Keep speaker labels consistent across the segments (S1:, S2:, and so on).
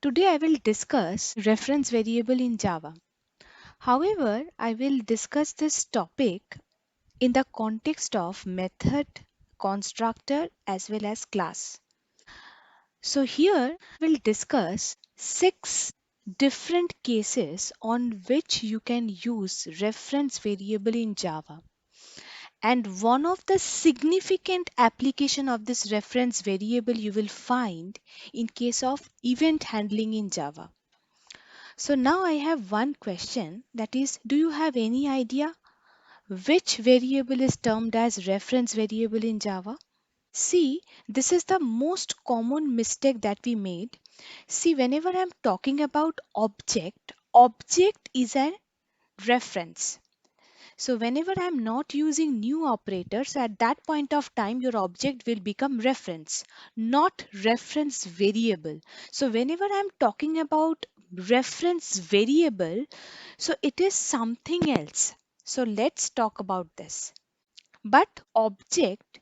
S1: Today I will discuss reference variable in Java. However, I will discuss this topic in the context of method, constructor as well as class. So here we'll discuss 6 different cases on which you can use reference variable in Java. And one of the significant application of this reference variable you will find in case of event handling in Java. So now I have one question, that is, do you have any idea which variable is termed as reference variable in Java? See, this is the most common mistake that we made. See, whenever I'm talking about object is a reference. So whenever I'm not using new operators, at that point of time, your object will become reference, not reference variable. So whenever I'm talking about reference variable, so it is something else. So let's talk about this. But object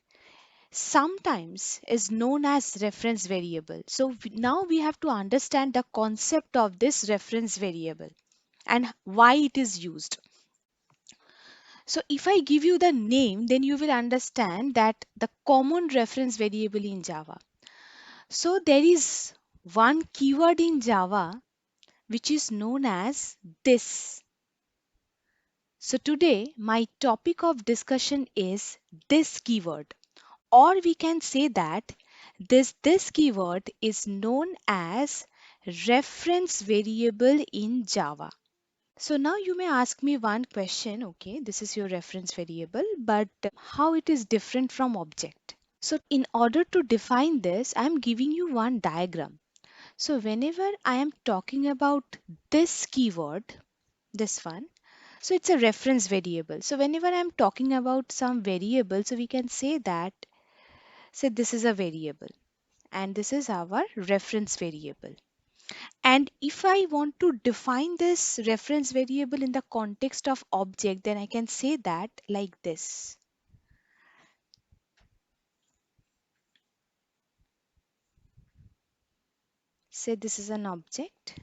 S1: sometimes is known as reference variable. So now we have to understand the concept of this reference variable and why it is used. So if I give you the name, then you will understand that the common reference variable in Java. So there is one keyword in Java which is known as this. So today my topic of discussion is this keyword, or we can say that this keyword is known as reference variable in Java. So now you may ask me one question, okay, this is your reference variable, but how it is different from object? So in order to define this, I am giving you one diagram. So whenever I am talking about this keyword, this one, so it's a reference variable. So whenever I'm talking about some variable, so we can say that, say this is a variable and this is our reference variable. And if I want to define this reference variable in the context of object, then I can say that like this. Say this is an object,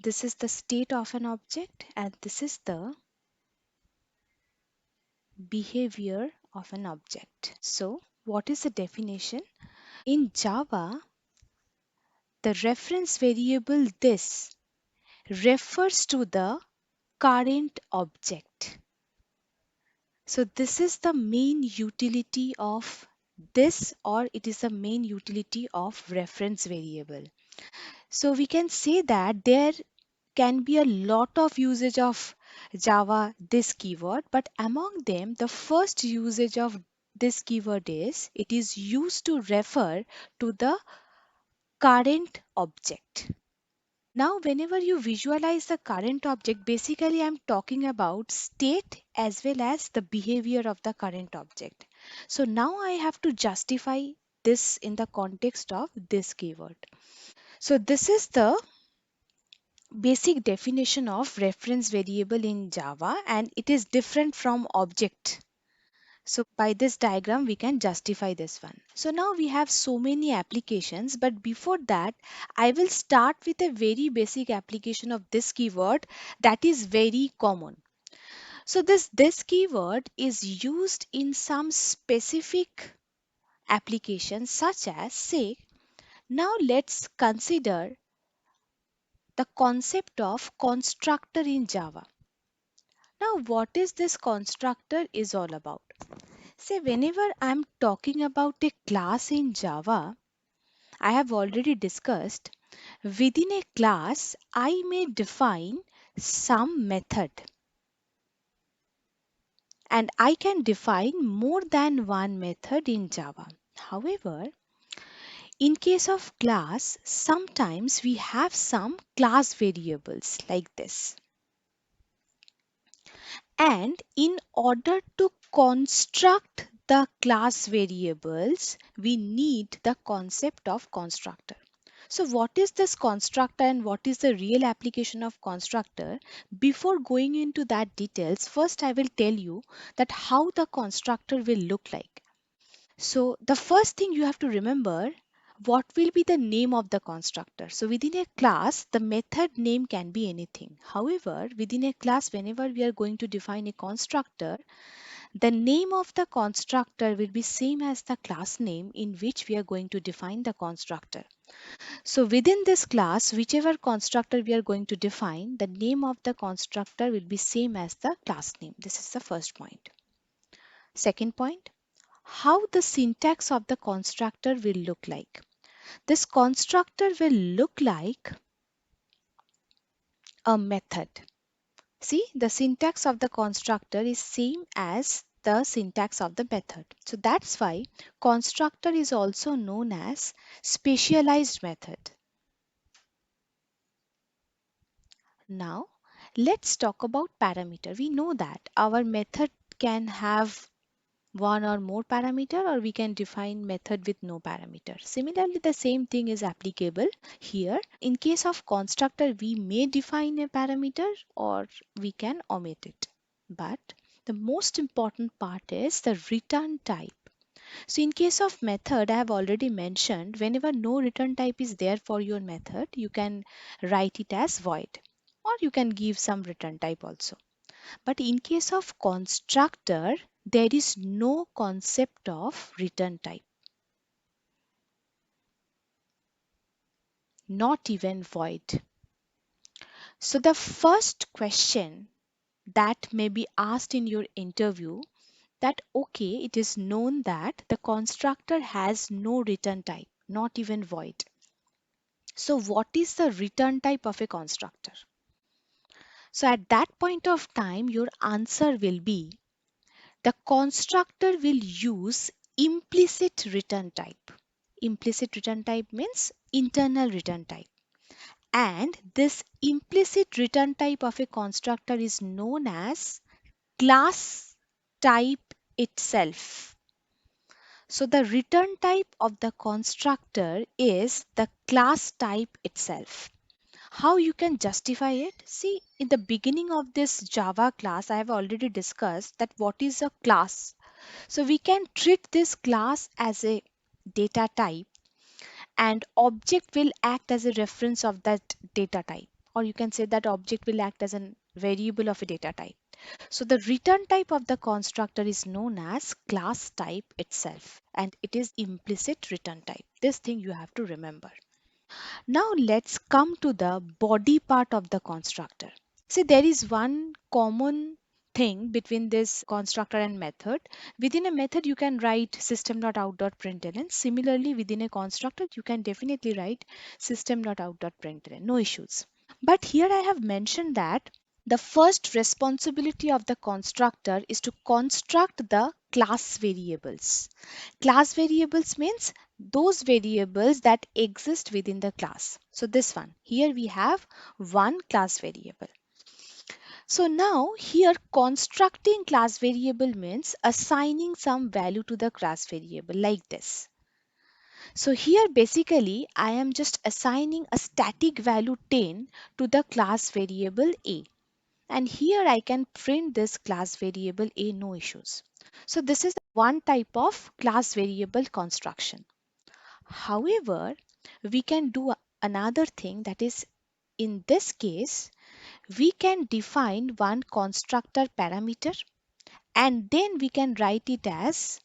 S1: this is the state of an object, and this is the behavior of an object. So, what is the definition? In Java, the reference variable this refers to the current object. So this is the main utility of this, or it is the main utility of reference variable. So we can say that there can be a lot of usage of Java this keyword, but among them the first usage of this keyword is it is used to refer to the current object. Now, whenever you visualize the current object, basically I'm talking about state as well as the behavior of the current object. So now I have to justify this in the context of this keyword. So this is the basic definition of reference variable in Java, and it is different from object. So by this diagram, we can justify this one. So now we have so many applications, but before that, I will start with a very basic application of this keyword that is very common. So this keyword is used in some specific applications such as, say, now let's consider the concept of constructor in Java. Now what is this constructor is all about? Say, whenever I'm talking about a class in Java, I have already discussed within a class, I may define some method, and I can define more than one method in Java. However, in case of class, sometimes we have some class variables like this. And in order to construct the class variables, we need the concept of constructor. So what is this constructor and what is the real application of constructor? Before going into that details, first I will tell you that how the constructor will look like. So the first thing you have to remember, what will be the name of the constructor? So within a class, the method name can be anything. However, within a class, whenever we are going to define a constructor, the name of the constructor will be same as the class name in which we are going to define the constructor. So within this class, whichever constructor we are going to define, the name of the constructor will be same as the class name. This is the first point. Second point, how the syntax of the constructor will look like. This constructor will look like a method. See, the syntax of the constructor is same as the syntax of the method. So that's why constructor is also known as specialized method. Now, let's talk about parameter. We know that our method can have one or more parameter, or we can define method with no parameter. Similarly, the same thing is applicable here. In case of constructor, we may define a parameter or we can omit it. But the most important part is the return type. So in case of method, I have already mentioned, whenever no return type is there for your method, you can write it as void, or you can give some return type also. But in case of constructor, there is no concept of return type, not even void. So the first question that may be asked in your interview, that okay, it is known that the constructor has no return type, not even void. So what is the return type of a constructor? So at that point of time, your answer will be the constructor will use implicit return type. Implicit return type means internal return type. And this implicit return type of a constructor is known as class type itself. So the return type of the constructor is the class type itself. How you can justify it? See, in the beginning of this Java class, I have already discussed that what is a class. So we can treat this class as a data type, and object will act as a reference of that data type, or you can say that object will act as a variable of a data type. So the return type of the constructor is known as class type itself, and it is implicit return type. This thing you have to remember. Now let's come to the body part of the constructor. See, there is one common thing between this constructor and method. Within a method, you can write system.out.println. Similarly, within a constructor, you can definitely write system.out.println. No issues. But here I have mentioned that the first responsibility of the constructor is to construct the class variables. Class variables means those variables that exist within the class. So this one, here we have one class variable. So now here constructing class variable means assigning some value to the class variable like this. So here basically I am just assigning a static value 10 to the class variable A. And here I can print this class variable A, no issues. So this is one type of class variable construction. However, we can do another thing, that is, in this case, we can define one constructor parameter and then we can write it as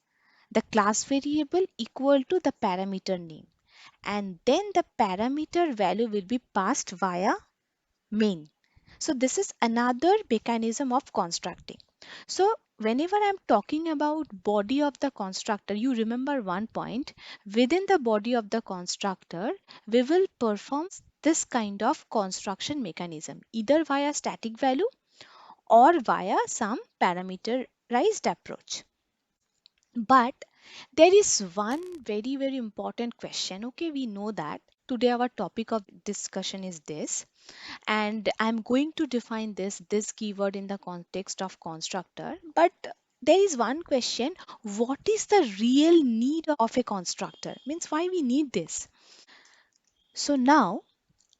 S1: the class variable equal to the parameter name, and then the parameter value will be passed via main. So this is another mechanism of constructing. So whenever I'm talking about body of the constructor, you remember one point: within the body of the constructor we will perform this kind of construction mechanism, either via static value or via some parameterized approach. But there is one very important question. Okay, we know that today our topic of discussion is this, and I'm going to define this keyword in the context of constructor. But there is one question: what is the real need of a constructor? Means why we need this? So now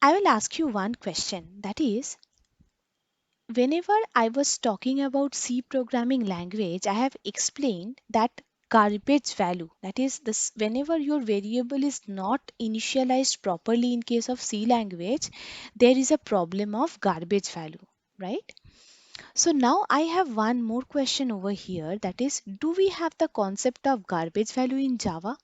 S1: I will ask you one question, that is, whenever I was talking about C programming language, I have explained that garbage value. That is, this whenever your variable is not initialized properly in case of C language, there is a problem of garbage value, right? So now I have one more question over here, that is, do we have the concept of garbage value in Java?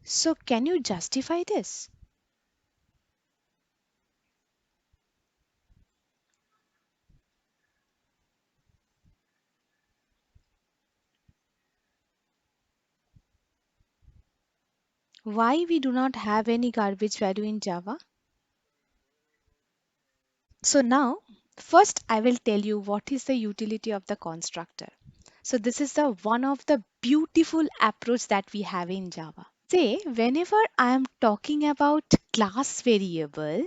S1: So can you justify this? Why we do not have any garbage value in Java? So now, first I will tell you what is the utility of the constructor. So this is the one of the beautiful approach that we have in Java. Say, whenever I am talking about class variable,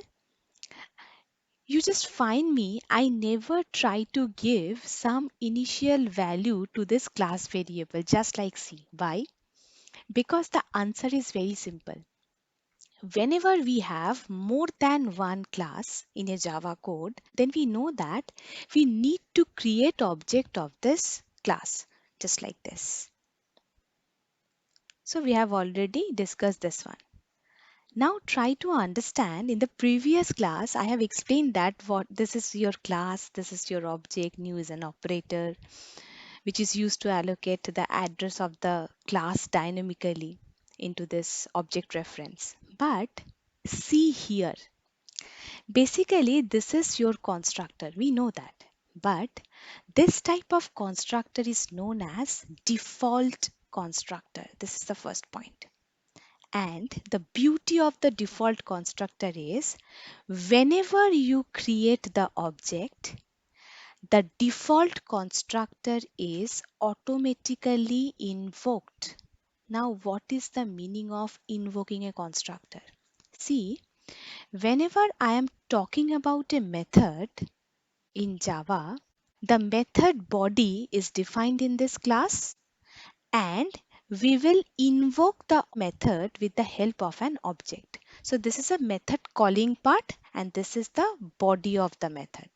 S1: you just find me, I never try to give some initial value to this class variable just like C. Why? Because the answer is very simple. Whenever we have more than one class in a Java code, then we know that we need to create object of this class, just like this. So we have already discussed this one. Now try to understand, in the previous class I have explained that what this is your class, this is your object, new is an operator which is used to allocate the address of the class dynamically into this object reference. But see here, basically this is your constructor, we know that. But this type of constructor is known as default constructor. This is the first point. And the beauty of the default constructor is whenever you create the object, the default constructor is automatically invoked. Now, what is the meaning of invoking a constructor? See, whenever I am talking about a method in Java, the method body is defined in this class, and we will invoke the method with the help of an object. So this is a method calling part and this is the body of the method.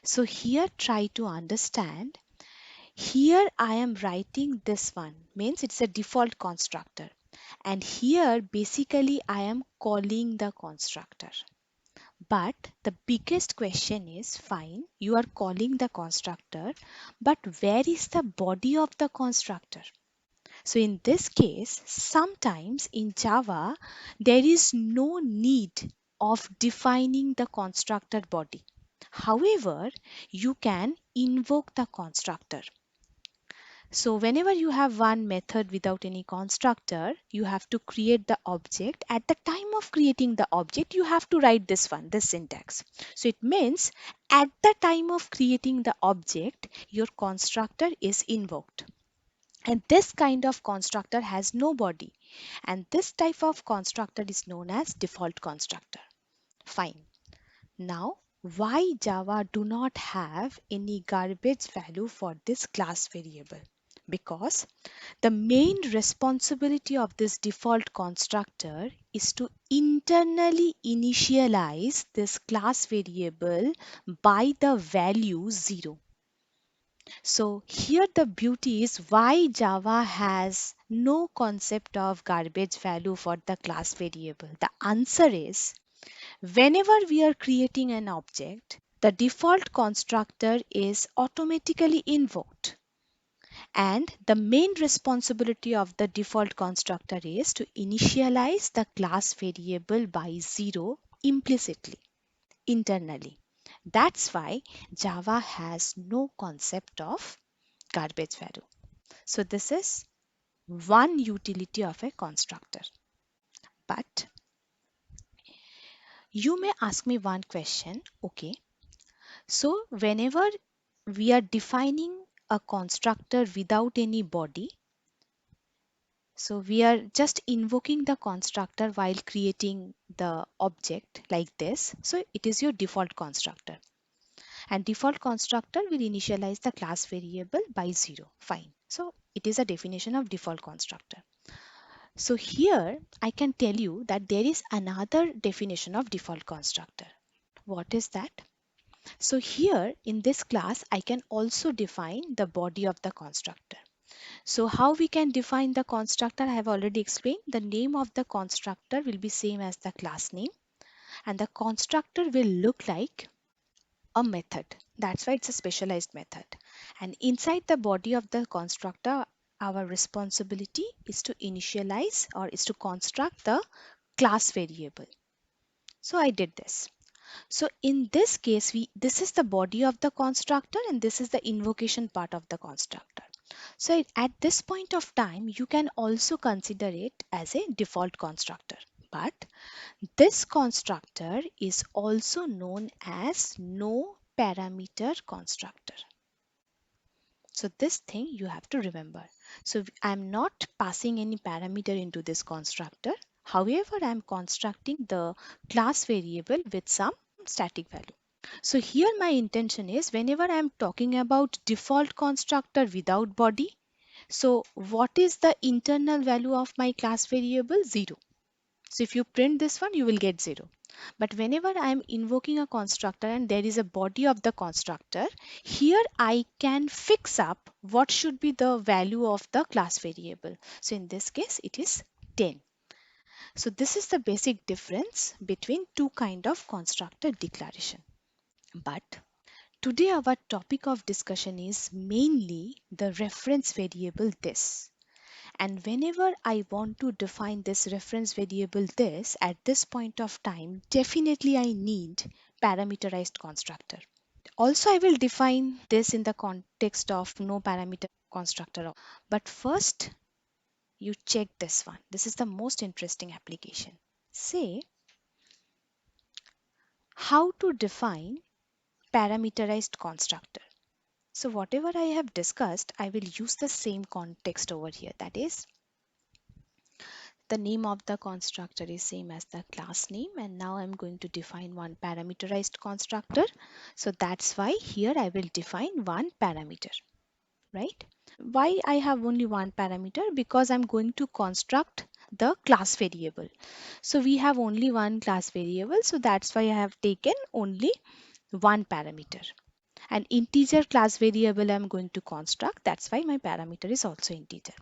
S1: So here try to understand. Here I am writing this one, means it's a default constructor. And here basically I am calling the constructor. But the biggest question is, fine, you are calling the constructor, but where is the body of the constructor? So in this case, sometimes in Java, there is no need of defining the constructor body. However, you can invoke the constructor. So whenever you have one method without any constructor, you have to create the object. At the time of creating the object, you have to write this one, this syntax. So it means at the time of creating the object, your constructor is invoked. And this kind of constructor has no body. And this type of constructor is known as default constructor. Fine. Now, why Java do not have any garbage value for this class variable? Because the main responsibility of this default constructor is to internally initialize this class variable by the value 0. So here the beauty is why Java has no concept of garbage value for the class variable. The answer is whenever we are creating an object, the default constructor is automatically invoked. And the main responsibility of the default constructor is to initialize the class variable by 0 implicitly, internally. That's why Java has no concept of garbage value. So this is one utility of a constructor. But you may ask me one question, okay, so whenever we are defining a constructor without any body, so we are just invoking the constructor while creating the object like this. So it is your default constructor. And default constructor will initialize the class variable by 0. Fine. So it is a definition of default constructor. So here I can tell you that there is another definition of default constructor. What is that? So here in this class, I can also define the body of the constructor. So how we can define the constructor, I have already explained. The name of the constructor will be same as the class name, and the constructor will look like a method. That's why it's a specialized method. And inside the body of the constructor, our responsibility is to initialize or is to construct the class variable. So I did this. So in this case, this is the body of the constructor and this is the invocation part of the constructor. So at this point of time, you can also consider it as a default constructor. But this constructor is also known as no parameter constructor. So this thing you have to remember. So I'm not passing any parameter into this constructor. However, I'm constructing the class variable with some static value. So here my intention is whenever I'm talking about default constructor without body, so what is the internal value of my class variable? 0. So if you print this one, you will get 0. But whenever I am invoking a constructor and there is a body of the constructor, here I can fix up what should be the value of the class variable. So in this case, it is 10. So this is the basic difference between two kind of constructor declaration. But today our topic of discussion is mainly the reference variable this. And whenever I want to define this reference variable this at this point of time, definitely I need parameterized constructor. Also, I will define this in the context of no parameter constructor. But first, you check this one. This is the most interesting application. Say, how to define parameterized constructor. So whatever I have discussed, I will use the same context over here. That is, the name of the constructor is same as the class name, and now I'm going to define one parameterized constructor. So that's why here I will define one parameter, right? Why I have only one parameter? Because I'm going to construct the class variable. So we have only one class variable, so that's why I have taken only one parameter. An integer class variable I'm going to construct, that's why my parameter is also integer.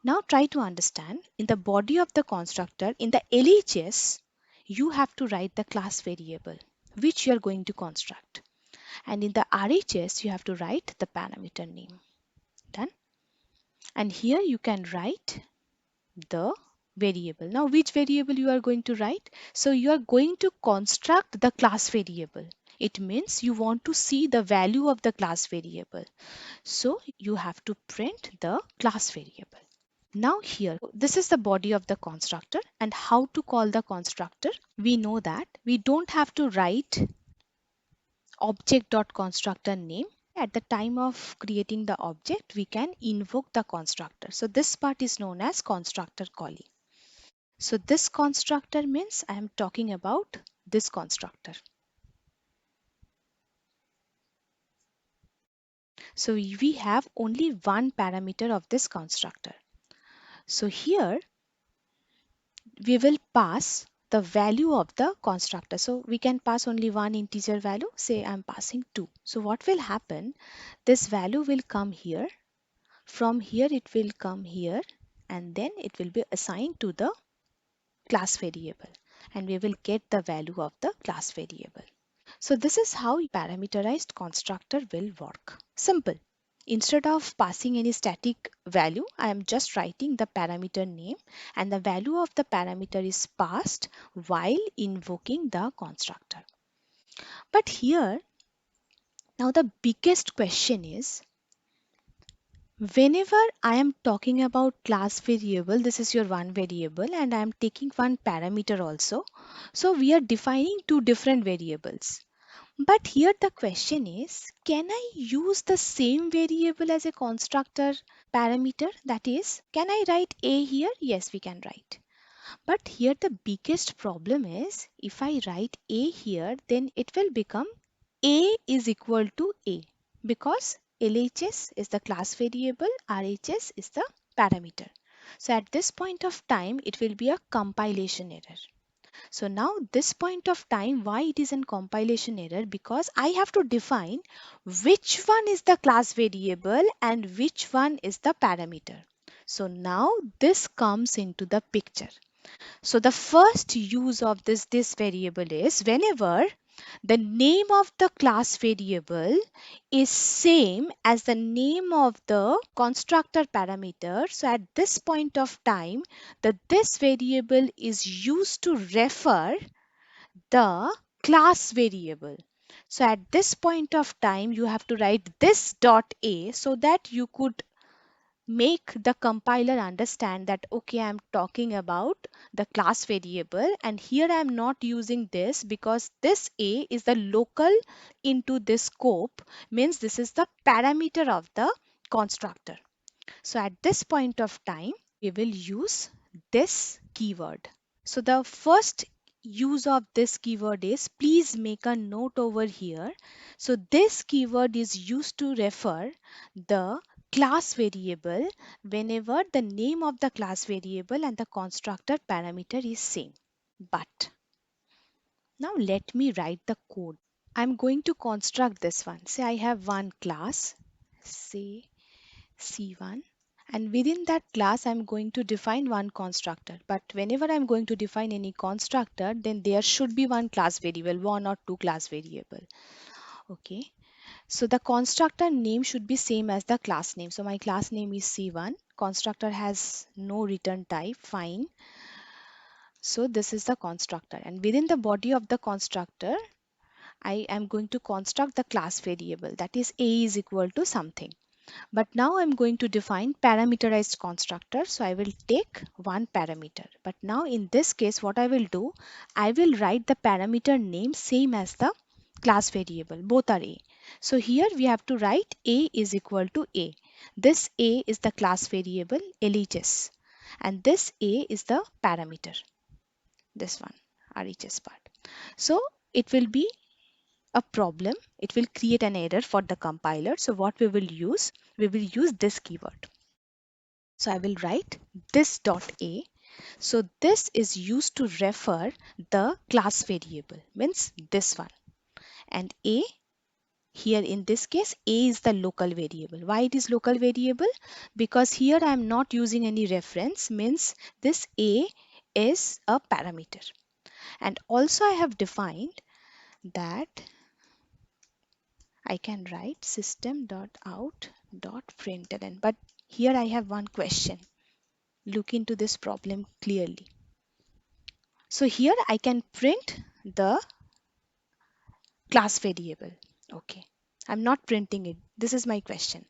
S1: Now try to understand, in the body of the constructor, in the LHS, you have to write the class variable which you are going to construct. And in the RHS, you have to write the parameter name. Done? And here you can write the variable. Now which variable you are going to write? So you are going to construct the class variable. It means you want to see the value of the class variable. So you have to print the class variable. Now here, this is the body of the constructor, and how to call the constructor. We know that we don't have to write object.constructor name. At the time of creating the object, we can invoke the constructor. So this part is known as constructor calling. So this constructor means I am talking about this constructor. So we have only one parameter of this constructor. So here we will pass the value of the constructor. So we can pass only one integer value. Say I'm passing 2. So what will happen? This value will come here. From here it will come here, and then it will be assigned to the class variable, and we will get the value of the class variable. So this is how parameterized constructor will work. Simple. Instead of passing any static value, I am just writing the parameter name, and the value of the parameter is passed while invoking the constructor. But here, now the biggest question is, whenever I am talking about class variable, this is your one variable and I am taking one parameter also. So we are defining two different variables. But here the question is, can I use the same variable as a constructor parameter? That is, can I write a here? Yes, we can write. But here the biggest problem is, if I write a here, then it will become a is equal to a, because LHS is the class variable, RHS is the parameter. So at this point of time, it will be a compilation error. So now this point of time, why it is an compilation error? Because I have to define which one is the class variable and which one is the parameter. So now this comes into the picture. So the first use of this variable is whenever the name of the class variable is same as the name of the constructor parameter. So at this point of time, this variable is used to refer the class variable. So at this point of time, you have to write this dot a so that you could make the compiler understand that okay, I'm talking about the class variable, and here I'm not using this because this a is the local into this scope, means this is the parameter of the constructor. So at this point of time, we will use this keyword. So the first use of this keyword is, please make a note over here. So this keyword is used to refer the class variable whenever the name of the class variable and the constructor parameter is same. But now let me write the code. I'm going to construct this one. Say I have one class, say C1, and within that class I'm going to define one constructor. But whenever I'm going to define any constructor, then there should be one class variable, one or two class variable. Okay, so the constructor name should be same as the class name. So my class name is C1, constructor has no return type, fine. So this is the constructor, and within the body of the constructor I am going to construct the class variable, that is a is equal to something. But now I'm going to define parameterized constructor. So I will take one parameter. But now in this case, what I will do, I will write the parameter name same as the class variable. Both are a. So here we have to write a is equal to a. This a is the class variable LHS. And this a is the parameter. This one, RHS part. So it will be a problem, it will create an error for the compiler. So what we will use this keyword. So I will write this dot a. So this is used to refer the class variable, means this one. And a, here in this case, a is the local variable. Why it is local variable? Because here I am not using any reference, means this a is a parameter. And also I have defined that I can write system.out.println. But here I have one question. Look into this problem clearly. So here I can print the class variable. Okay. I'm not printing it. This is my question.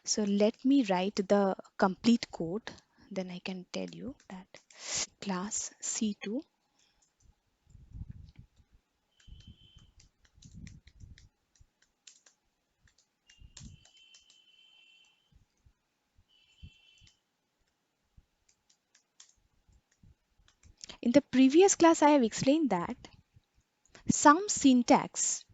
S1: So let me write the complete code. Then I can tell you that class C2. In the previous class, I have explained that some syntax,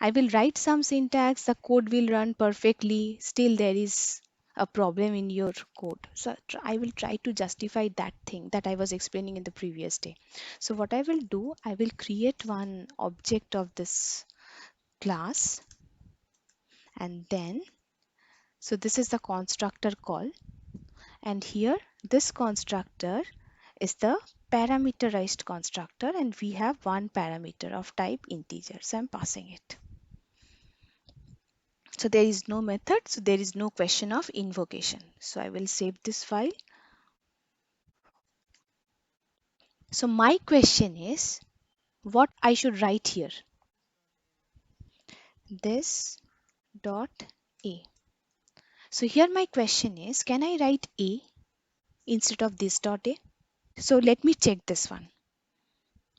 S1: I will write some syntax, the code will run perfectly, still there is a problem in your code. So I will try to justify that thing that I was explaining in the previous day. So what I will do, I will create one object of this class, and then, so this is the constructor call, and here this constructor is the parameterized constructor, and we have one parameter of type integer. So I'm passing it. So there is no method, so there is no question of invocation. So I will save this file. So my question is, what I should write here? This dot a. So here my question is, can I write a instead of this dot a? So let me check this one.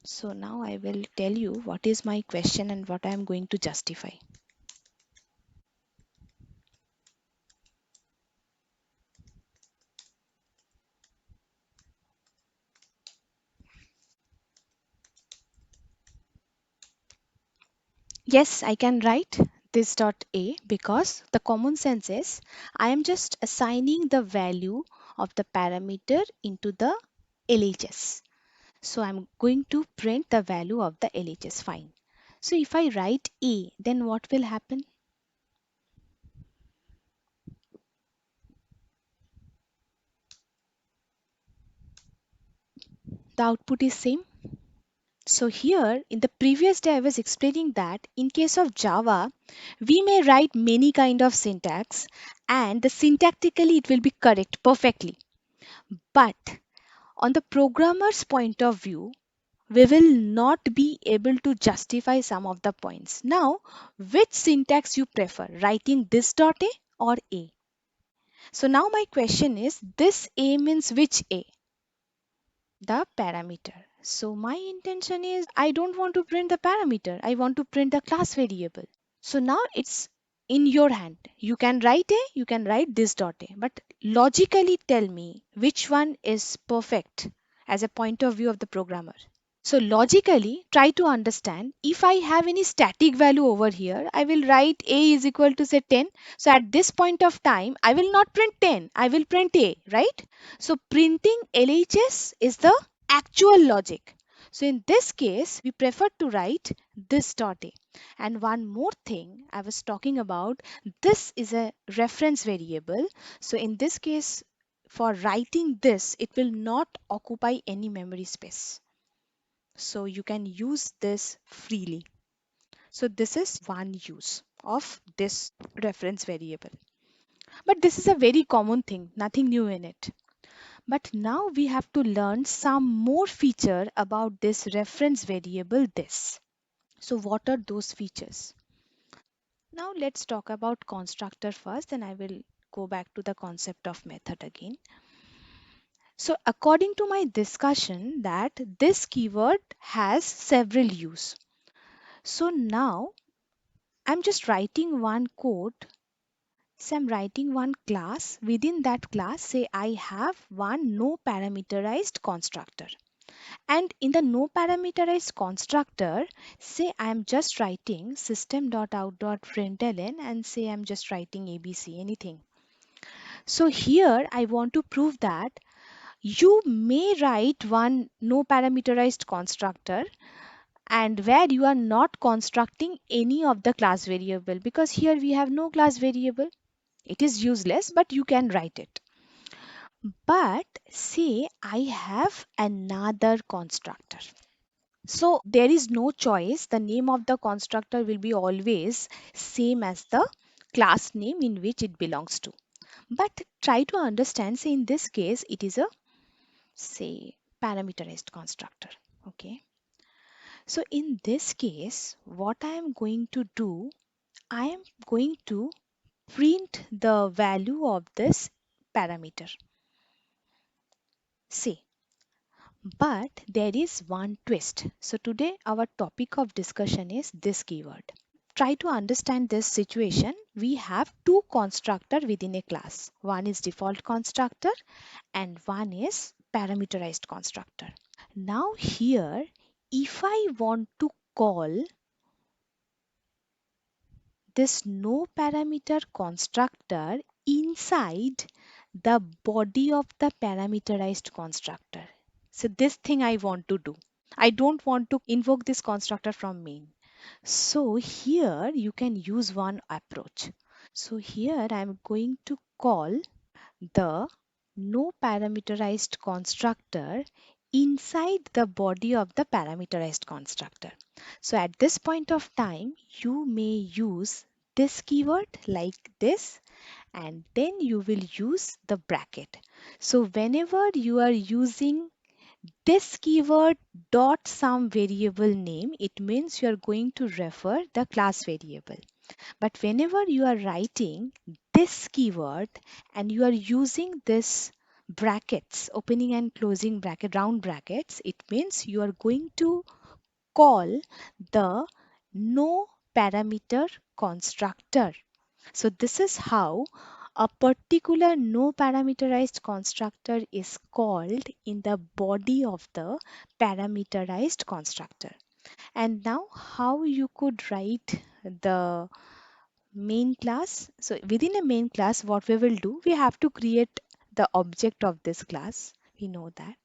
S1: So now I will tell you what is my question and what I am going to justify. Yes, I can write this dot a because the common sense is I am just assigning the value of the parameter into the LHS. So I'm going to print the value of the LHS. Fine. So if I write A, then what will happen? The output is same. So here in the previous day I was explaining that in case of Java, we may write many kind of syntax and the syntactically it will be correct perfectly. But on the programmer's point of view, we will not be able to justify some of the points. Now, which syntax you prefer, writing this dot A or A? So now my question is, this A means which A? The parameter. So my intention is I don't want to print the parameter. I want to print the class variable. So now it's in your hand. You can write A, you can write this dot A. But logically tell me which one is perfect as a point of view of the programmer. So logically, try to understand if I have any static value over here, I will write A is equal to say 10. So at this point of time, I will not print 10, I will print A, right? So printing LHS is the actual logic. So in this case, we prefer to write this dot A. And one more thing I was talking about, this is a reference variable. So in this case, for writing this, it will not occupy any memory space. So you can use this freely. So this is one use of this reference variable. But this is a very common thing, nothing new in it. But now we have to learn some more feature about this reference variable this. So what are those features? Now let's talk about constructor first, then I will go back to the concept of method again. So according to my discussion that this keyword has several use. So now I'm just writing one code. So I'm writing one class. Within that class, say I have one no parameterized constructor. And in the no parameterized constructor, say I'm just writing system.out.println and say I'm just writing ABC, anything. So here I want to prove that you may write one no parameterized constructor and where you are not constructing any of the class variable, because here we have no class variable. It is useless, but you can write it. But say I have another constructor. So there is no choice. The name of the constructor will be always same as the class name in which it belongs to. But try to understand, say in this case, it is a say parameterized constructor. Okay. So in this case, what I am going to do, I am going to print the value of this parameter. Say, but there is one twist. So today our topic of discussion is this keyword. Try to understand this situation. We have two constructor within a class. One is default constructor and one is parameterized constructor. Now here, if I want to call this no parameter constructor inside the body of the parameterized constructor. So this thing I want to do. I don't want to invoke this constructor from main. So here you can use one approach. So here I'm going to call the no parameterized constructor inside the body of the parameterized constructor. So at this point of time, you may use this keyword like this, and then you will use the bracket. So whenever you are using this keyword dot some variable name, it means you are going to refer the class variable. But whenever you are writing this keyword and you are using this brackets, opening and closing bracket, round brackets, it means you are going to call the no parameter constructor. So this is how a particular no parameterized constructor is called in the body of the parameterized constructor. And now how you could write the main class. So within a main class, what we will do, we have to create the object of this class. We know that.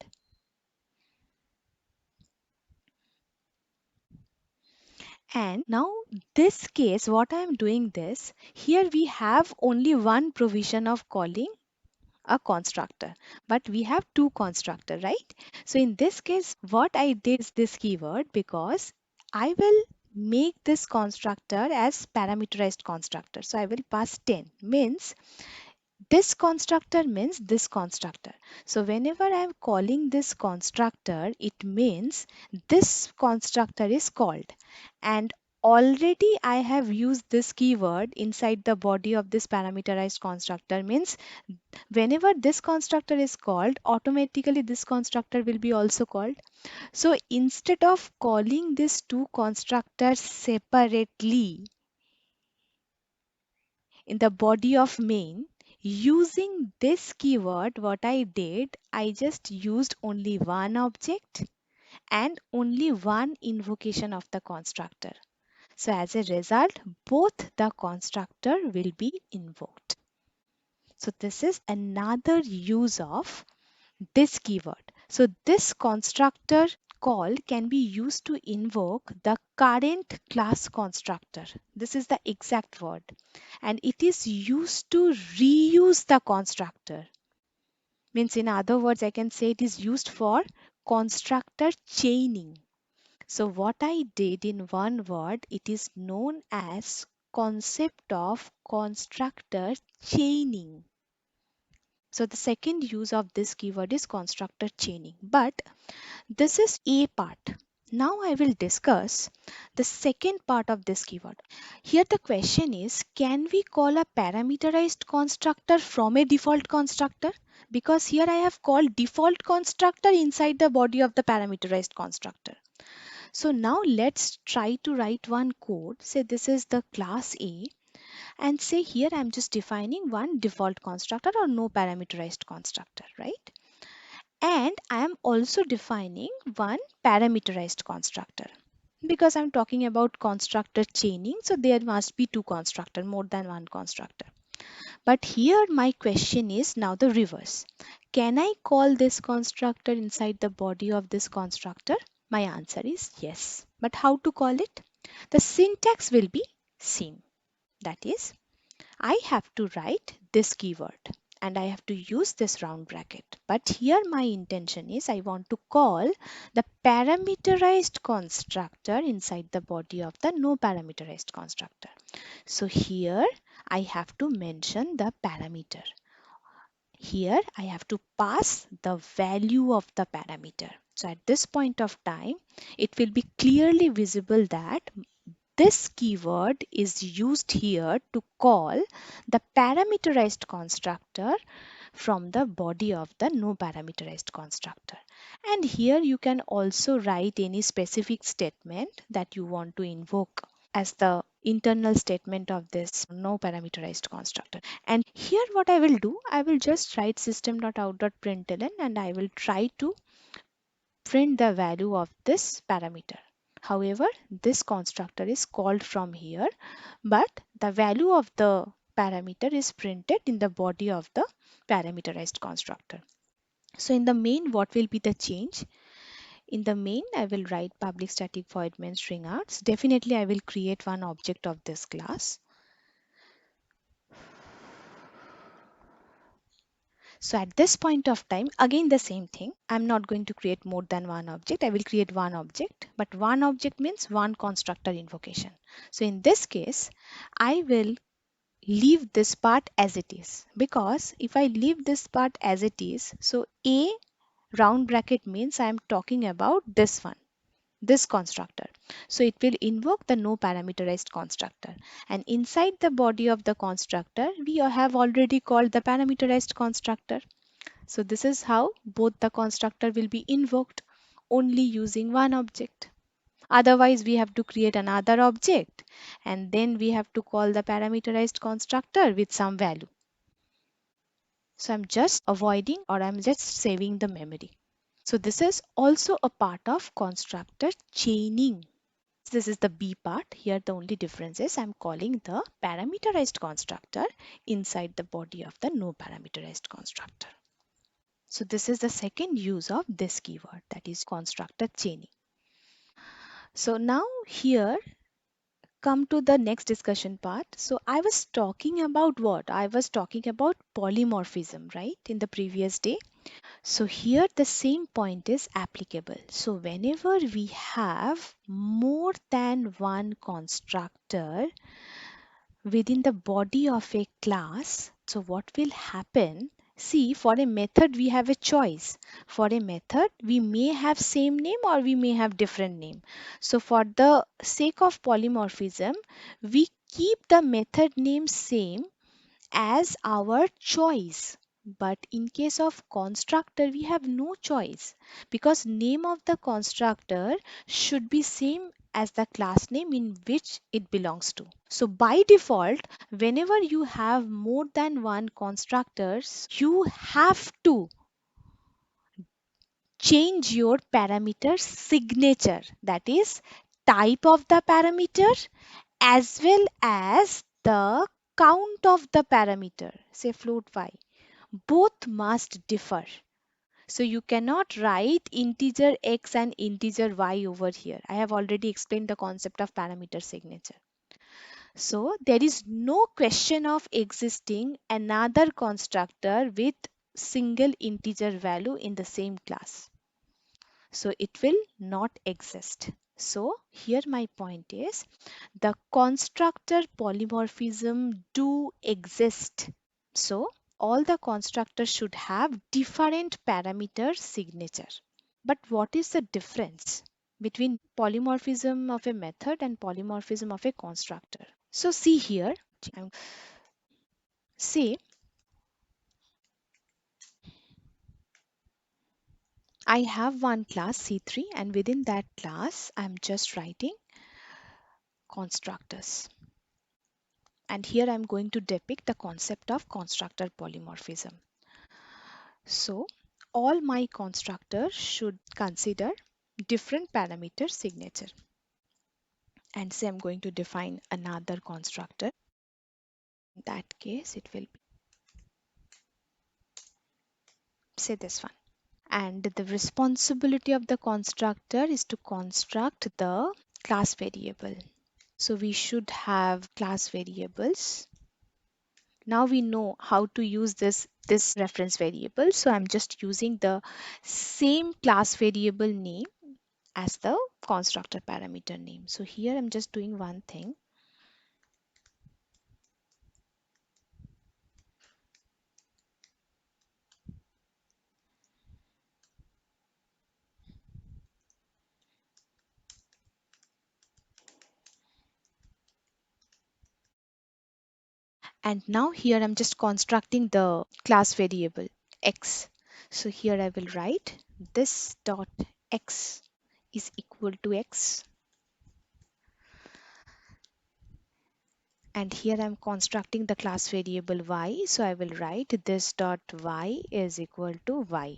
S1: And now this case, what I am doing this, here we have only one provision of calling a constructor, but we have two constructor, right? So in this case, what I did is this keyword, because I will make this constructor as parameterized constructor. So I will pass 10, means this constructor means this constructor. So whenever I am calling this constructor, it means this constructor is called. And already I have used this keyword inside the body of this parameterized constructor, means whenever this constructor is called, automatically this constructor will be also called. So instead of calling these two constructors separately in the body of main, using this keyword, what I did, I just used only one object and only one invocation of the constructor. So as a result, both the constructor will be invoked. So this is another use of this keyword. So this constructor call can be used to invoke the current class constructor. This is the exact word. And it is used to reuse the constructor. Means in other words, I can say it is used for constructor chaining. So what I did in one word, it is known as concept of constructor chaining. So the second use of this keyword is constructor chaining. But this is a part. Now I will discuss the second part of this keyword. Here the question is, can we call a parameterized constructor from a default constructor? Because here I have called default constructor inside the body of the parameterized constructor. So now let's try to write one code. Say this is the class A, and say here I'm just defining one default constructor or no parameterized constructor, right? And I am also defining one parameterized constructor. Because I'm talking about constructor chaining, so there must be two constructor, more than one constructor. But here my question is now the reverse. Can I call this constructor inside the body of this constructor? My answer is yes. But how to call it? The syntax will be same. That is, I have to write this keyword and I have to use this round bracket. But here my intention is I want to call the parameterized constructor inside the body of the no parameterized constructor. So here I have to mention the parameter. Here I have to pass the value of the parameter. So at this point of time, it will be clearly visible that this keyword is used here to call the parameterized constructor from the body of the no parameterized constructor. And here you can also write any specific statement that you want to invoke as the internal statement of this no parameterized constructor. And here what I will do, I will just write system.out.println and I will try to print the value of this parameter. However, this constructor is called from here, but the value of the parameter is printed in the body of the parameterized constructor. So in the main, what will be the change? In the main, I will write public static void main string arts. Definitely, I will create one object of this class. So at this point of time, again the same thing. I'm not going to create more than one object. I will create one object, but one object means one constructor invocation. So in this case, I will leave this part as it is, because if I leave this part as it is, so a round bracket means I am talking about this one, this constructor. So it will invoke the no parameterized constructor, and inside the body of the constructor we have already called the parameterized constructor. So this is how both the constructor will be invoked only using one object. Otherwise we have to create another object and then we have to call the parameterized constructor with some value. So I'm just avoiding, or I'm just saving the memory. So this is also a part of constructor chaining. This is the B part. Here the only difference is I'm calling the parameterized constructor inside the body of the no parameterized constructor. So this is the second use of this keyword, that is constructor chaining. So now here come to the next discussion part. So I was talking about what? I was talking about polymorphism, right? In the previous day. So here the same point is applicable. So whenever we have more than one constructor within the body of a class, so what will happen? See, for a method we have a choice. For a method we may have same name or we may have different name. So for the sake of polymorphism, we keep the method name same as our choice. But in case of constructor we have no choice, because name of the constructor should be same as the class name in which it belongs to. So by default, whenever you have more than one constructors, you have to change your parameter signature, that is type of the parameter as well as the count of the parameter, say float y. Both must differ. So you cannot write integer x and integer y over here. I have already explained the concept of parameter signature. So there is no question of existing another constructor with single integer value in the same class. So it will not exist. So here my point is the constructor polymorphism do exist. So all the constructors should have different parameter signature. But what is the difference between polymorphism of a method and polymorphism of a constructor? So see here, say I have one class C3 and within that class I'm just writing constructors. And here I'm going to depict the concept of constructor polymorphism. So all my constructors should consider different parameter signature. And say I'm going to define another constructor. In that case, it will be, say this one. And the responsibility of the constructor is to construct the class variable. So we should have class variables. Now we know how to use this reference variable. So I'm just using the same class variable name as the constructor parameter name. So here I'm just doing one thing. And now here I'm just constructing the class variable x. So here I will write this dot x is equal to x. And here I'm constructing the class variable y. So I will write this dot y is equal to y.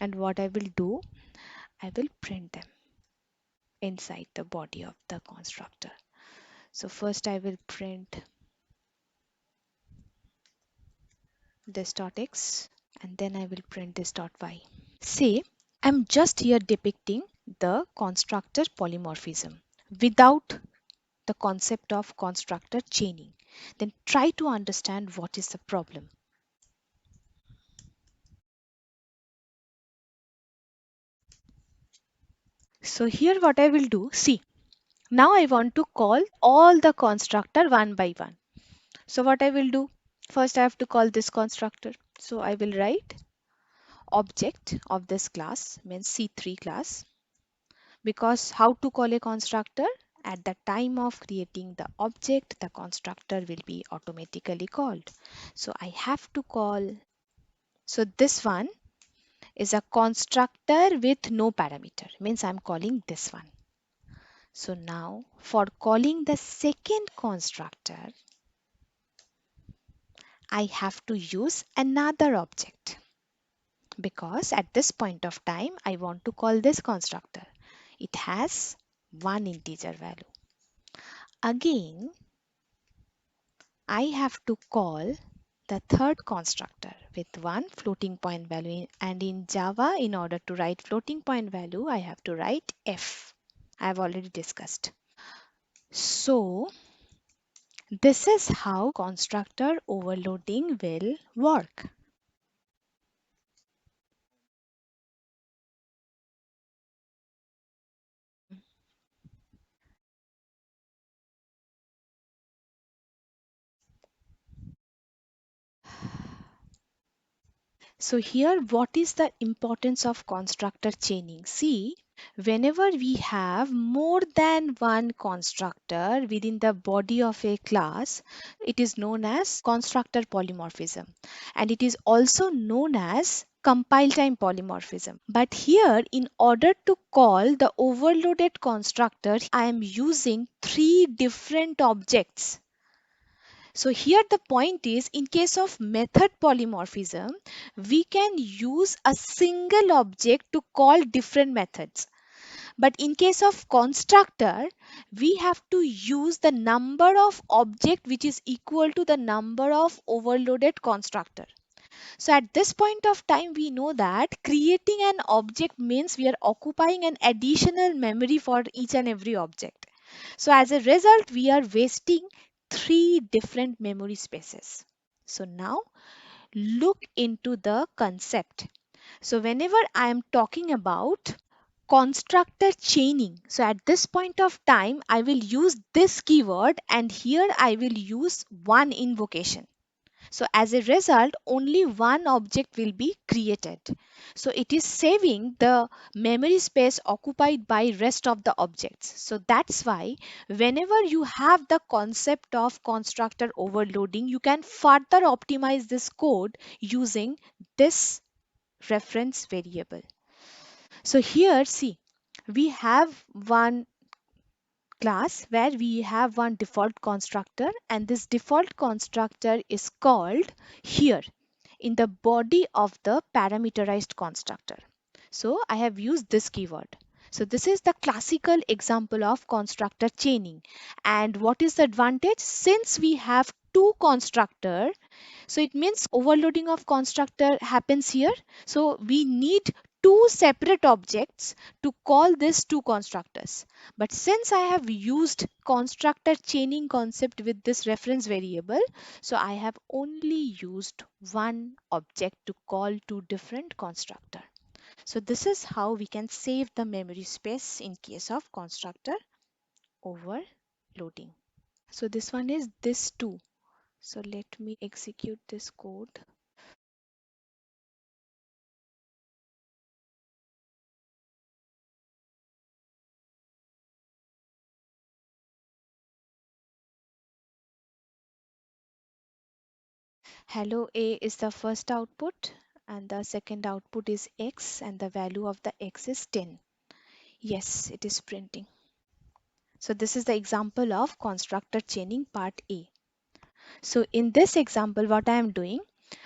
S1: And what I will do, I will print them inside the body of the constructor. So first I will print this dot x and then I will print this dot y. Say I'm just here depicting the constructor polymorphism without the concept of constructor chaining. Then try to understand what is the problem. So here what I will do, see, now I want to call all the constructor one by one. So what I will do, first I have to call this constructor. So I will write object of this class, means C3 class, because how to call a constructor? At the time of creating the object, the constructor will be automatically called. So I have to call, so this one is a constructor with no parameter, means I'm calling this one. So now for calling the second constructor, I have to use another object, because at this point of time I want to call this constructor. It has one integer value. Again, I have to call the third constructor with one floating point value, and in Java, in order to write floating point value, I have to write f. I have already discussed. So this is how constructor overloading will work. So here, what is the importance of constructor chaining? See, whenever we have more than one constructor within the body of a class, it is known as constructor polymorphism, and it is also known as compile time polymorphism. But here, in order to call the overloaded constructor, I am using three different objects. So here the point is, in case of method polymorphism, we can use a single object to call different methods. But in case of constructor, we have to use the number of object which is equal to the number of overloaded constructor. So at this point of time, we know that creating an object means we are occupying an additional memory for each and every object. So as a result, we are wasting three different memory spaces. So now look into the concept. So whenever I am talking about constructor chaining, so at this point of time, I will use this keyword and here I will use one invocation. So as a result, only one object will be created. So it is saving the memory space occupied by rest of the objects. So that's why whenever you have the concept of constructor overloading, you can further optimize this code using this reference variable. So here, see, we have one class where we have one default constructor, and this default constructor is called here in the body of the parameterized constructor. So I have used this keyword. So this is the classical example of constructor chaining. And what is the advantage? Since we have two constructor, so it means overloading of constructor happens here. So we need two separate objects to call these two constructors. But since I have used constructor chaining concept with this reference variable, so I have only used one object to call two different constructor. So this is how we can save the memory space in case of constructor overloading. So this one is this two. So let me execute this code. Hello A is the first output and the second output is X and the value of the X is 10. Yes, it is printing. So this is the example of constructor chaining part A. So in this example, what I am doing,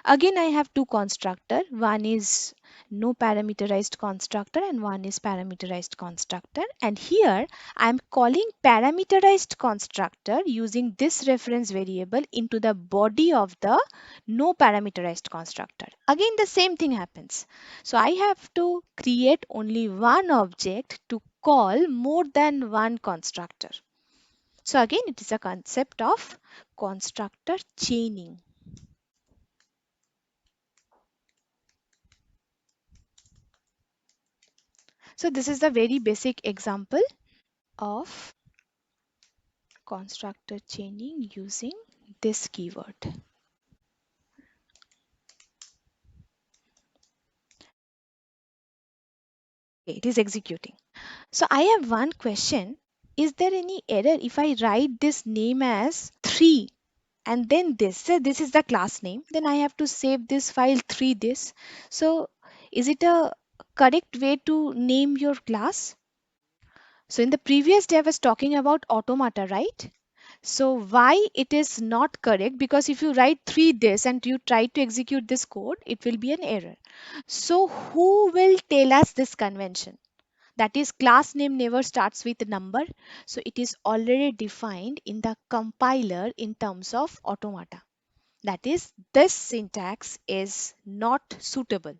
S1: again I have two constructor. One is no parameterized constructor and one is parameterized constructor. And here I am calling parameterized constructor using this reference variable into the body of the no parameterized constructor. Again the same thing happens. So I have to create only one object to call more than one constructor. So again, it is a concept of constructor chaining. So this is the very basic example of constructor chaining using this keyword. Okay, it is executing. So I have one question. Is there any error if I write this name as 3 and then this? So this is the class name. Then I have to save this file 3 this. So is it a correct way to name your class? So in the previous day, I was talking about automata, right? So why it is not correct? Because if you write 3 this and you try to execute this code, it will be an error. So who will tell us this convention? That is class name never starts with a number. So it is already defined in the compiler in terms of automata. That is this syntax is not suitable.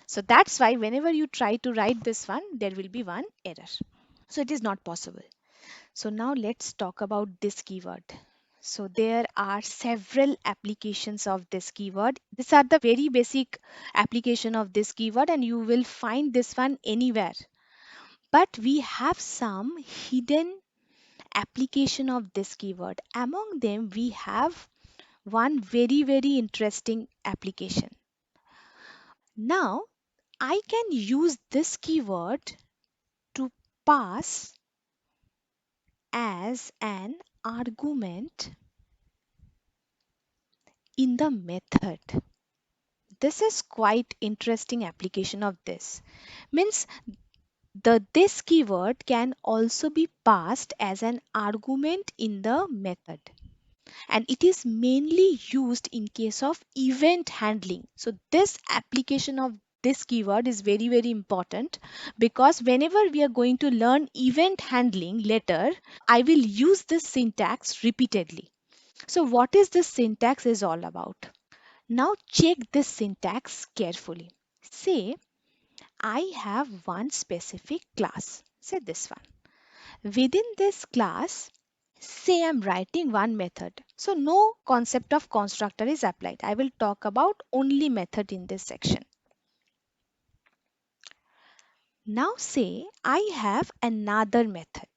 S1: So that's why whenever you try to write this one, there will be one error. So it is not possible. So now let's talk about this keyword. So there are several applications of this keyword. These are the very basic application of this keyword and you will find this one anywhere. But we have some hidden application of this keyword. Among them we have one very interesting application. Now I can use this keyword to pass as an argument in the method. This is quite interesting application of this. Means the this keyword can also be passed as an argument in the method, and it is mainly used in case of event handling. So this application of this keyword is very important, because whenever we are going to learn event handling later, I will use this syntax repeatedly. So what is this syntax is all about? Now check this syntax carefully. Say I have one specific class, say this one. Within this class, say I'm writing one method. So no concept of constructor is applied. I will talk about only method in this section. Now say I have another method.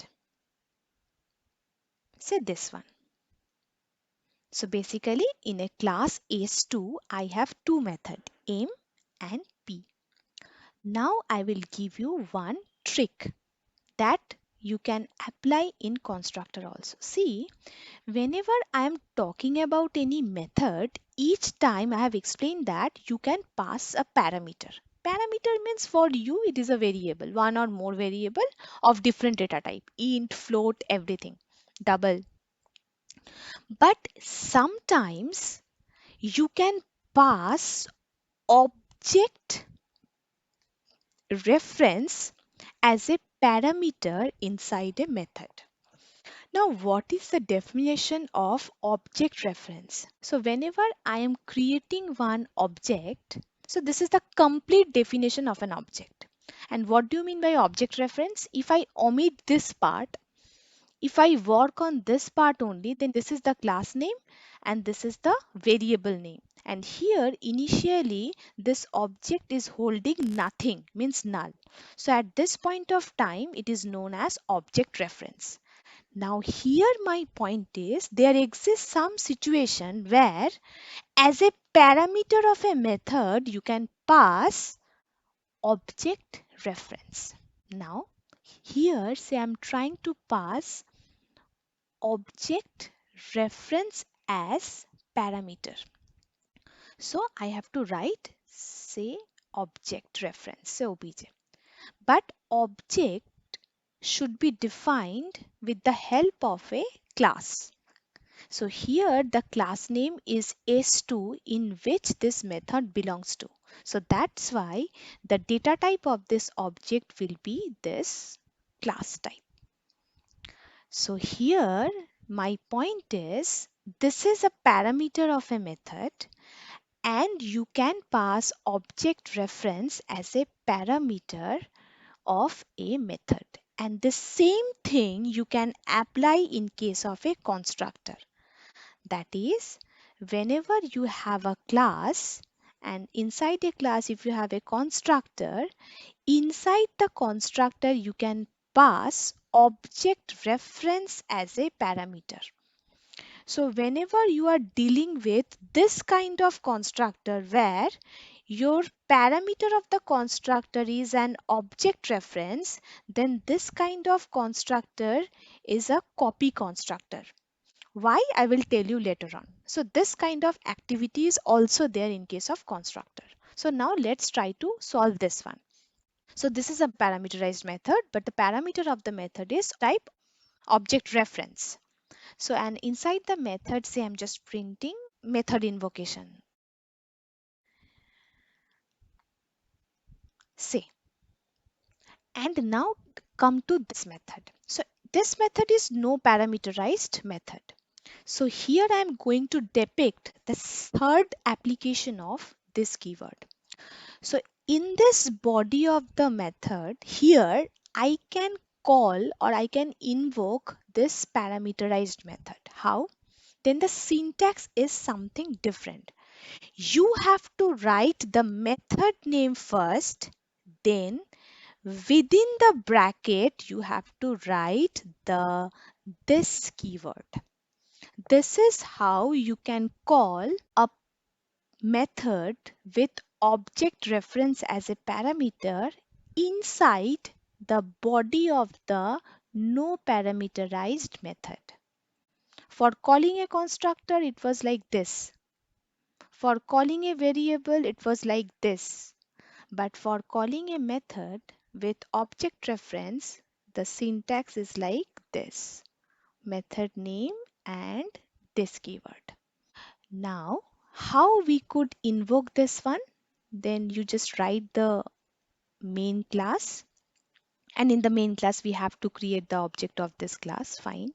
S1: Say this one. So basically in a class AS2, I have two methods, aim and p. Now I will give you one trick that you can apply in constructor also. See, whenever I am talking about any method, each time I have explained that you can pass a parameter. Parameter means for you it is a variable, one or more variable of different data type, int, float, everything, double. But sometimes you can pass object reference as a parameter inside a method. Now, what is the definition of object reference? So, whenever I am creating one object, so this is the complete definition of an object. And what do you mean by object reference? If I omit this part, if I work on this part only, then this is the class name and this is the variable name. And here initially this object is holding nothing, means null. So at this point of time it is known as object reference. Now here my point is there exists some situation where as a parameter of a method you can pass object reference. Now here say I'm trying to pass object reference as parameter. So I have to write say object reference, so obj. But object should be defined with the help of a class. So here the class name is S2 in which this method belongs to. So that's why the data type of this object will be this class type. So here my point is this is a parameter of a method and you can pass object reference as a parameter of a method. And the same thing you can apply in case of a constructor. That is, whenever you have a class and inside a class if you have a constructor, inside the constructor you can pass object reference as a parameter. So whenever you are dealing with this kind of constructor where your parameter of the constructor is an object reference, then this kind of constructor is a copy constructor. Why? I will tell you later on. So this kind of activity is also there in case of constructor. So now let's try to solve this one. So this is a parameterized method, but the parameter of the method is type object reference. So and inside the method, say I'm just printing method invocation. Say, and now come to this method. So this method is no parameterized method. So here I am going to depict the third application of this keyword. So in this body of the method, here I can call or I can invoke this parameterized method. How? Then the syntax is something different. You have to write the method name first, then within the bracket you have to write the this keyword. This is how you can call a method with object reference as a parameter inside the body of the no parameterized method. For calling a constructor, it was like this. For calling a variable, it was like this. But for calling a method with object reference, the syntax is like this. Method name and this keyword. Now, how we could invoke this one? Then you just write the main class, and in the main class we have to create the object of this class. Fine,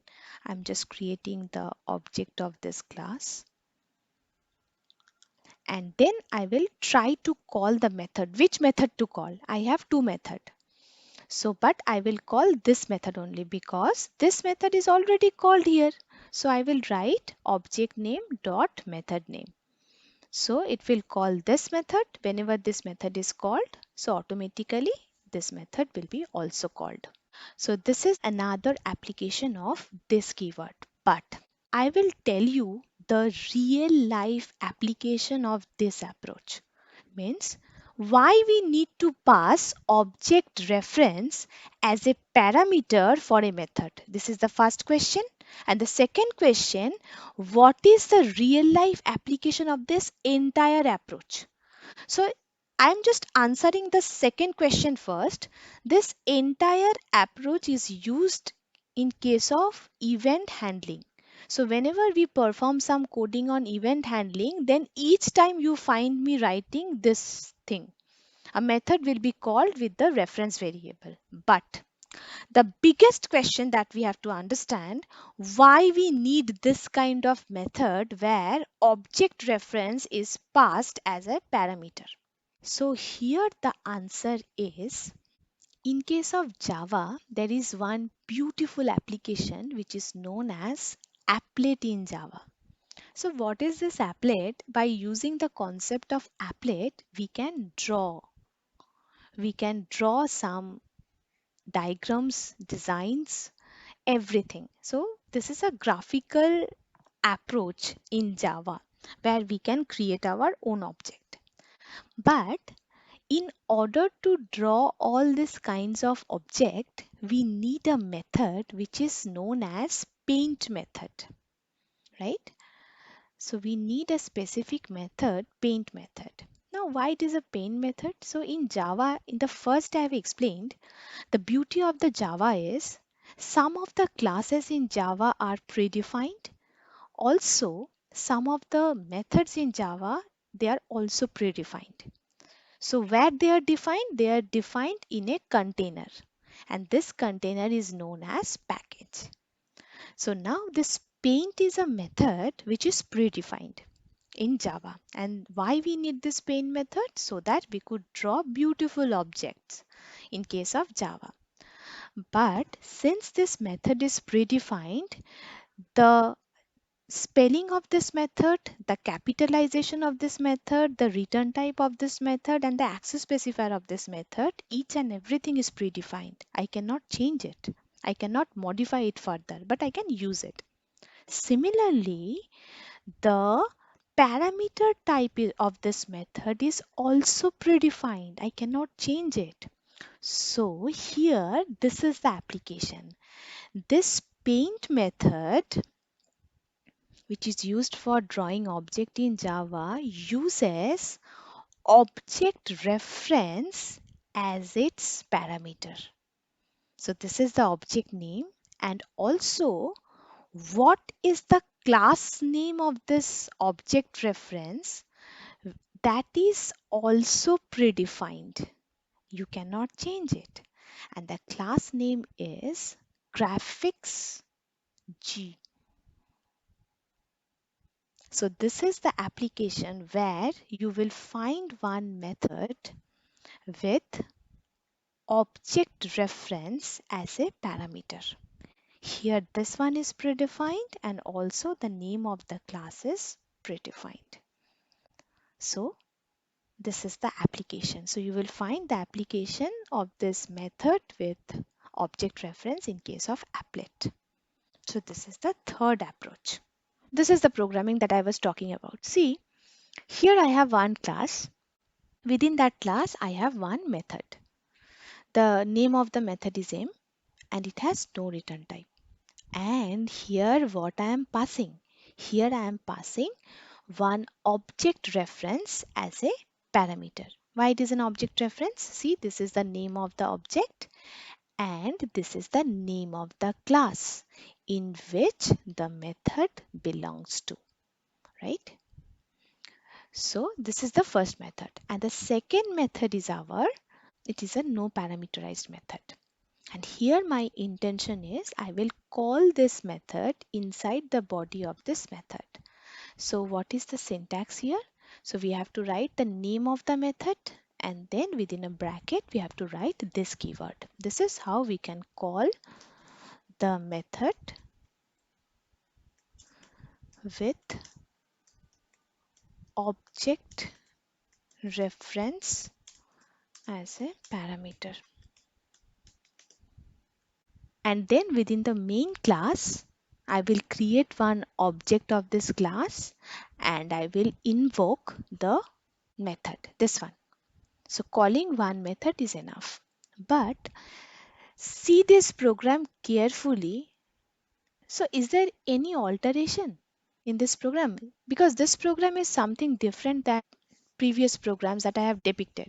S1: I'm just creating the object of this class, and then I will try to call the method. Which method to call? I have two methods. So, but I will call this method only because this method is already called here. So I will write object name dot method name. So it will call this method whenever this method is called. So automatically this method will be also called. So this is another application of this keyword. But I will tell you the real life application of this approach. Means why we need to pass object reference as a parameter for a method. This is the first question. And the second question, what is the real life application of this entire approach? So I'm just answering the second question first. This entire approach is used in case of event handling. So whenever we perform some coding on event handling, then each time you find me writing this thing. A method will be called with the reference variable. But the biggest question that we have to understand, why we need this kind of method where object reference is passed as a parameter. So here the answer is, in case of Java, there is one beautiful application which is known as applet in Java. So what is this applet? By using the concept of applet, we can draw some diagrams, designs, everything. So this is a graphical approach in Java where we can create our own object. But in order to draw all these kinds of object, we need a method which is known as paint method, right? So we need a specific method, paint method. Now why it is a paint method? So in Java, in the first I have explained, the beauty of the Java is some of the classes in Java are predefined. Also, some of the methods in Java, they are also predefined. So where they are defined in a container. And this container is known as package. So now this paint is a method which is predefined in Java. And why we need this paint method? So that we could draw beautiful objects in case of Java. But since this method is predefined, the spelling of this method, the capitalization of this method, the return type of this method, and the access specifier of this method, each and everything is predefined. I cannot change it. I cannot modify it further, but I can use it. Similarly, the parameter type of this method is also predefined. I cannot change it. So here, this is the application. This paint method, which is used for drawing object in Java, uses object reference as its parameter. So this is the object name, and also what is the class name of this object reference, that is also predefined. You cannot change it. And the class name is graphics G. So this is the application where you will find one method with object reference as a parameter. Here this one is predefined and also the name of the class is predefined. So this is the application. So you will find the application of this method with object reference in case of applet. So this is the third approach. This is the programming that I was talking about. See, here I have one class. Within that class, I have one method. The name of the method is m and it has no return type. And here what I am passing? Here I am passing one object reference as a parameter. Why it is an object reference? See, this is the name of the object and this is the name of the class in which the method belongs to, right? So this is the first method and the second method is it is a no parameterized method. And here my intention is I will call this method inside the body of this method. So what is the syntax here? So we have to write the name of the method and then within a bracket we have to write this keyword. This is how we can call the method with object reference as a parameter. And then within the main class, I will create one object of this class and I will invoke the method, this one. So calling one method is enough. But see this program carefully. So is there any alteration in this program? Because this program is something different than previous programs that I have depicted.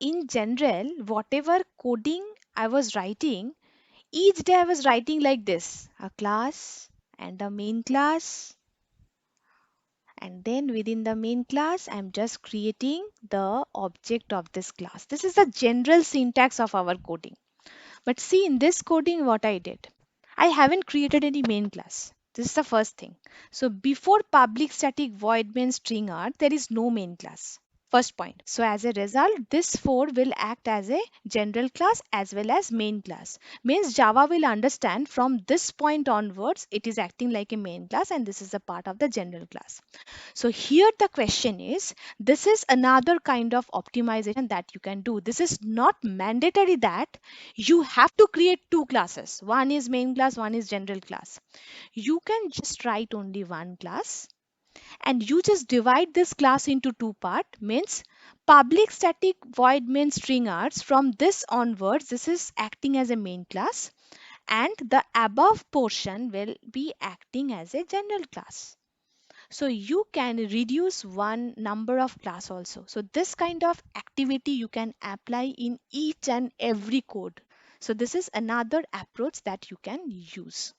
S1: In general, whatever coding I was writing, each day I was writing like this, a class and a main class, and then within the main class I'm just creating the object of this class. This is the general syntax of our coding. But see, in this coding what I did, I haven't created any main class. This is the first thing. So before public static void main string art, there is no main class. First point. So as a result, this 4 will act as a general class as well as main class. Means Java will understand from this point onwards, it is acting like a main class and this is a part of the general class. So here the question is, this is another kind of optimization that you can do. This is not mandatory that you have to create two classes. One is main class, one is general class. You can just write only one class and you just divide this class into two parts. Means public static void main string arts, from this onwards this is acting as a main class and the above portion will be acting as a general class. So you can reduce one number of class also. So this kind of activity you can apply in each and every code. So this is another approach that you can use.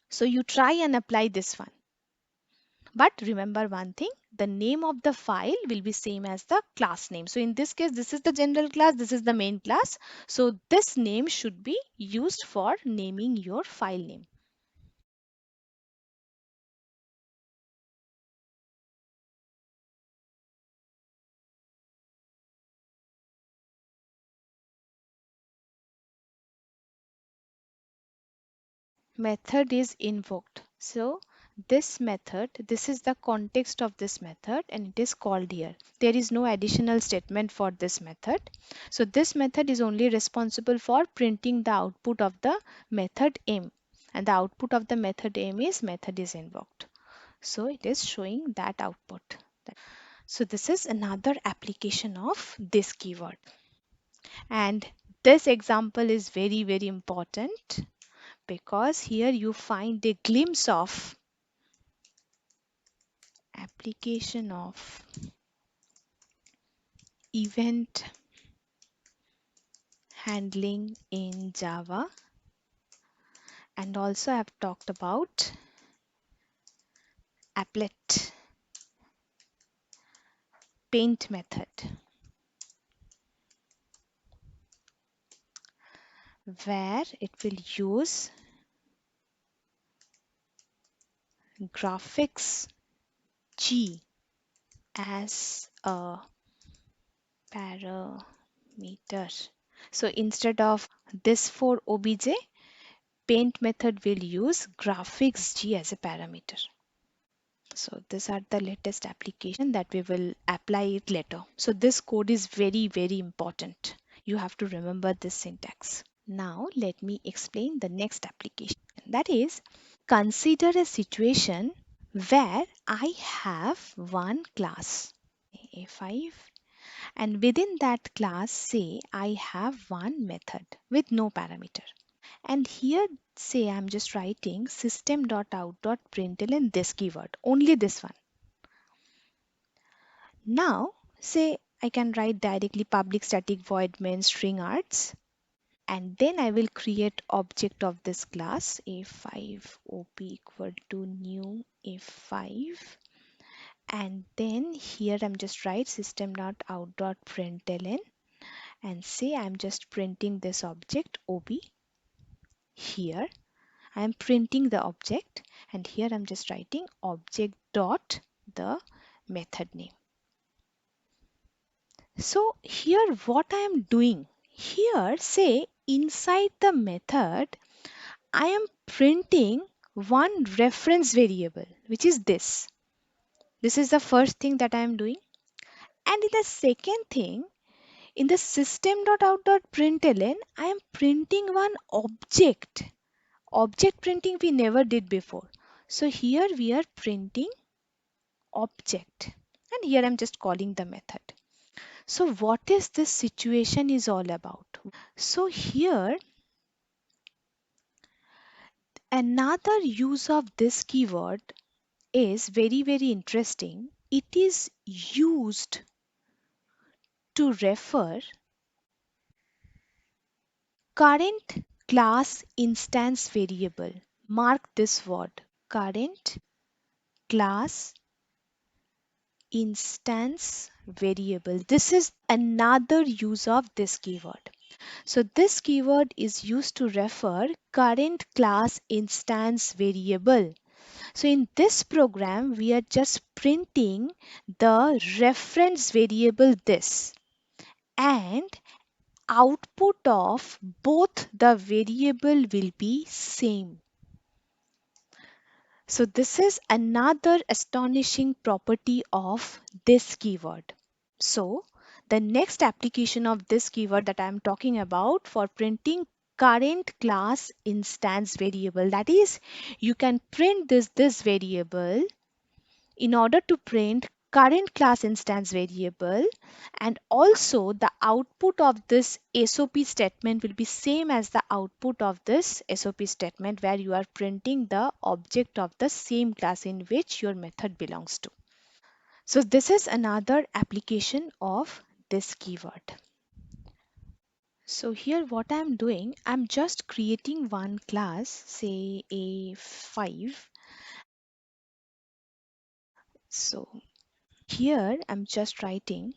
S1: So you try and apply this one. But remember one thing, the name of the file will be same as the class name. So in this case, this is the general class, this is the main class. So this name should be used for naming your file name. Method is invoked. So this method, this is the context of this method and it is called here. There is no additional statement for this method. So this method is only responsible for printing the output of the method m, and the output of the method m is method is invoked. So it is showing that output. So this is another application of this keyword. And this example is very, very important because here you find a glimpse of application of event handling in Java, and also I've talked about applet paint method where it will use graphics G as a parameter. Meter. So instead of this for obj, paint method will use graphics g as a parameter. So these are the latest application that we will apply it later. So this code is very, very important. You have to remember this syntax. Now let me explain the next application. That is, consider a situation where I have one class A5, and within that class say I have one method with no parameter. And here say I'm just writing system.out.println this keyword, only this one. Now say I can write directly public static void main string arts, and then I will create object of this class a5 op equal to new a5, and then here I'm just write system.out.println and say I'm just printing this object ob. Here I am printing the object, and here I'm just writing object dot the method name. So here what I am doing, here say inside the method I am printing one reference variable, which is this. This is the first thing that I am doing. And in the second thing, in the system.out.println, I am printing one object. Object printing we never did before. So here we are printing object. And here I'm just calling the method. So what is this situation is all about? So here another use of this keyword is very, very interesting. It is used to refer current class instance variable. Mark this word, current class instance variable. This is another use of this keyword. So this keyword is used to refer current class instance variable. So in this program, we are just printing the reference variable this, and output of both the variable will be same. So this is another astonishing property of this keyword. So the next application of this keyword that I am talking about for printing current class instance variable, that is, you can print this variable in order to print current class instance variable, and also the output of this SOP statement will be same as the output of this SOP statement where you are printing the object of the same class in which your method belongs to. So this is another application of this keyword. So here what I'm doing, I'm just creating one class, say A5. So here I'm just writing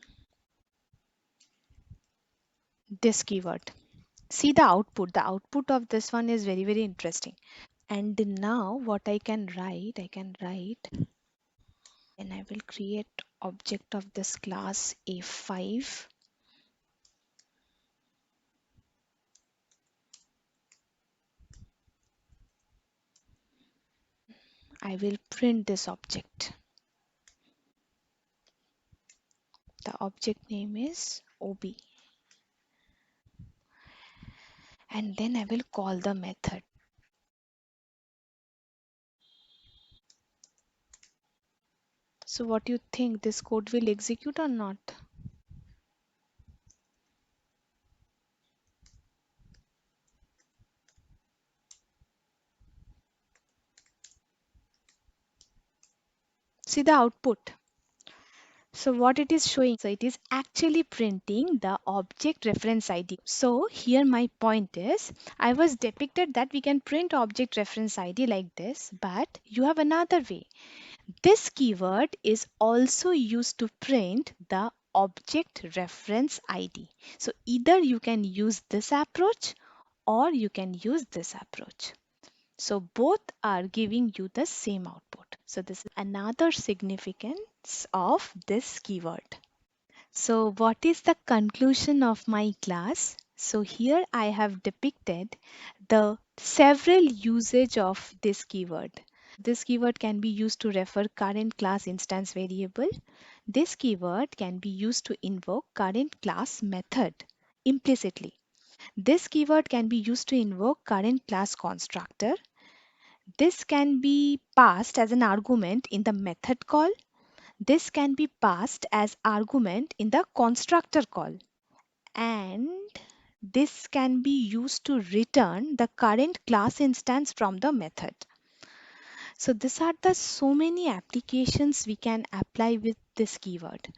S1: this keyword. See the output. The output of this one is very, very interesting. And now what I can write, and I will create object of this class A5. I will print this object. The object name is OB. And then I will call the method. So what do you think, this code will execute or not? See the output. So what it is showing, so it is actually printing the object reference ID. So here my point is, I was depicted that we can print object reference ID like this, but you have another way. This keyword is also used to print the object reference ID. So either you can use this approach or you can use this approach. So both are giving you the same output. So this is another significance of this keyword. So what is the conclusion of my class? So here I have depicted the several usage of this keyword. This keyword can be used to refer current class instance variable. This keyword can be used to invoke current class method implicitly. This keyword can be used to invoke current class constructor. This can be passed as an argument in the method call. This can be passed as argument in the constructor call. And this can be used to return the current class instance from the method. So these are the so many applications we can apply with this keyword.